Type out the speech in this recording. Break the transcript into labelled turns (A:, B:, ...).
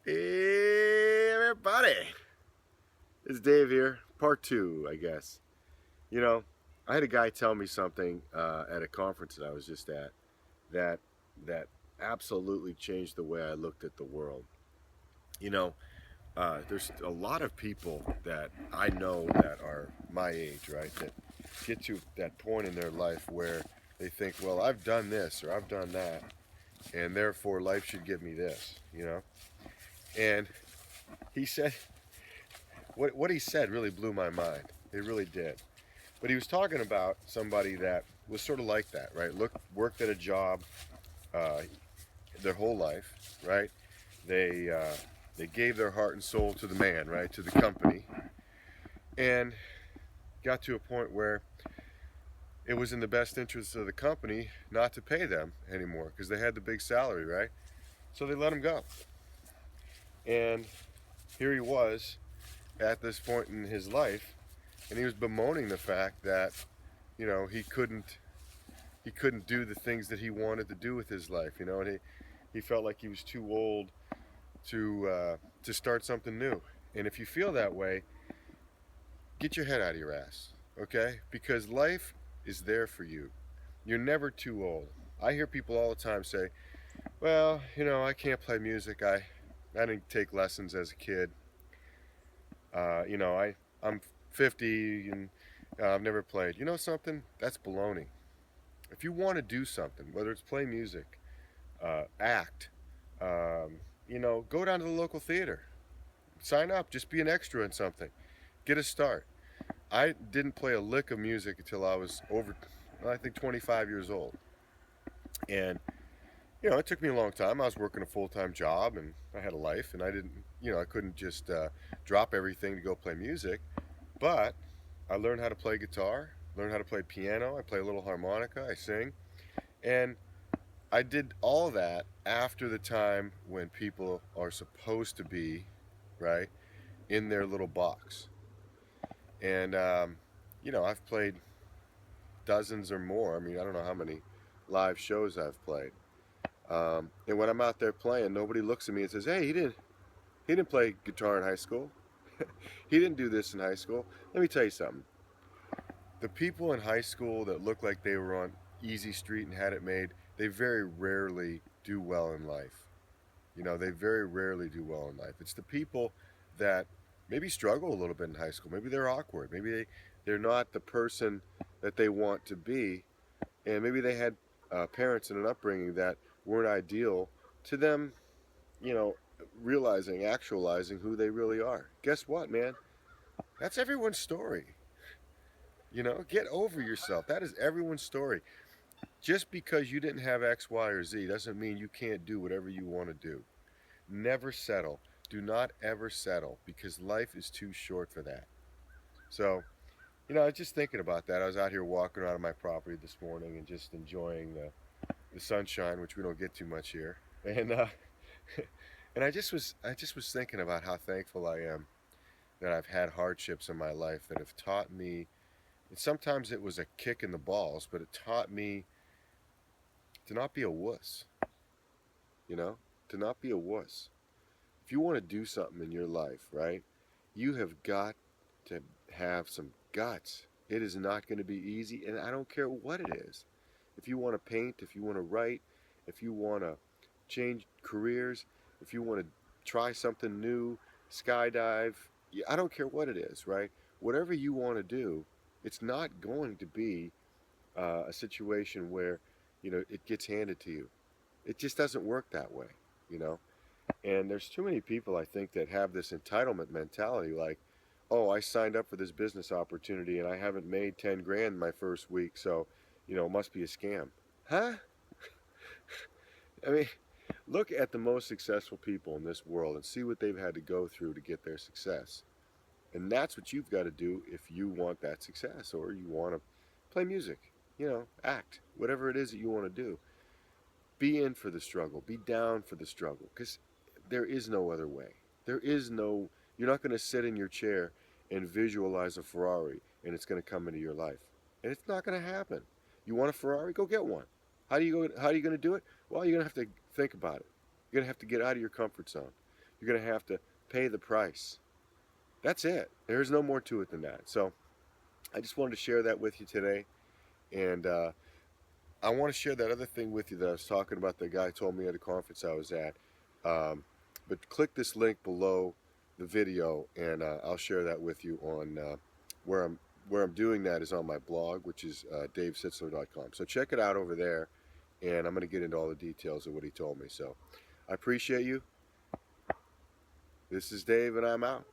A: Hey, everybody. It's Dave here. Part two, I guess. You know, I had a guy tell me something at a conference that I was just at that that absolutely changed the way I looked at the world. You know, there's a lot of people that I know that are my age, right? That get to that point in their life where they think, well, I've done this or I've done that, and therefore life should give me this. And he said, what he said really blew my mind. It really did. But he was talking about somebody that was sort of like that, right? Worked at a job uh, their whole life, right? They gave their heart and soul to the man, right, to the company, and got to a point where it was in the best interest of the company not to pay them anymore because they had the big salary, right? So they let him go. And here he was at this point in his life, and he was bemoaning the fact that he couldn't do the things that he wanted to do with his life, and he felt like he was too old to start something new. And if you feel that way, get your head out of your ass, okay? Because life is there for you. You're never too old. I hear people all the time say, well, I can't play music. I didn't take lessons as a kid. I'm 50 and I've never played. You know something? That's baloney. If you want to do something, whether it's play music, act, go down to the local theater, sign up, just be an extra in something, get a start. I didn't play a lick of music until I was over, I think, 25 years old. And, it took me a long time. I was working a full-time job and I had a life, and I couldn't just drop everything to go play music. But I learned how to play guitar, learned how to play piano, I play a little harmonica, I sing. And I did all that after the time when people are supposed to be, right, in their little box. And, I've played dozens or more. I mean, I don't know how many live shows I've played. And when I'm out there playing, nobody looks at me and says, hey, he didn't play guitar in high school. He didn't do this in high school. Let me tell you something. The people in high school that look like they were on easy street and had it made, they very rarely do well in life. They very rarely do well in life. It's the people that maybe struggle a little bit in high school. Maybe they're awkward. Maybe they're not the person that they want to be. And maybe they had parents and an upbringing that weren't ideal to them, you know, actualizing who they really are. Guess what, man? That's everyone's story. Get over yourself. That is everyone's story. Just because you didn't have X, Y, or Z doesn't mean you can't do whatever you want to do. Never settle. Do not ever settle, because life is too short for that. So, I was just thinking about that. I was out here walking around my property this morning and just enjoying the sunshine, which we don't get too much here. And and I just was thinking about how thankful I am that I've had hardships in my life that have taught me. And sometimes it was a kick in the balls, but it taught me to not be a wuss. You know, to not be a wuss. If you want to do something in your life, right, you have got to have some guts. It is not going to be easy, and I don't care what it is. If you want to paint, if you want to write, if you want to change careers, if you want to try something new, skydive, I don't care what it is, right? Whatever you want to do, it's not going to be a situation where, it gets handed to you. It just doesn't work that way, you know? And there's too many people, I think, that have this entitlement mentality like, oh, I signed up for this business opportunity and I haven't made 10 grand my first week, so, it must be a scam. Huh? I mean, look at the most successful people in this world and see what they've had to go through to get their success. And that's what you've got to do if you want that success, or you want to play music, act, whatever it is that you want to do. Be in for the struggle, be down for the struggle, because there is no other way. You're not going to sit in your chair and visualize a Ferrari and it's going to come into your life. And it's not going to happen. You want a Ferrari? Go get one. How are you going to do it? Well, you're going to have to think about it. You're going to have to get out of your comfort zone. you're going to have to pay the price. That's it. There's no more to it than that. So I just wanted to share that with you today. And I want to share that other thing with you that I was talking about. The guy told me at a conference I was at. But click this link below the video, and I'll share that with you on where I'm doing that is on my blog, which is davesitzler.com. So check it out over there, and I'm going to get into all the details of what he told me. So I appreciate you. This is Dave, and I'm out.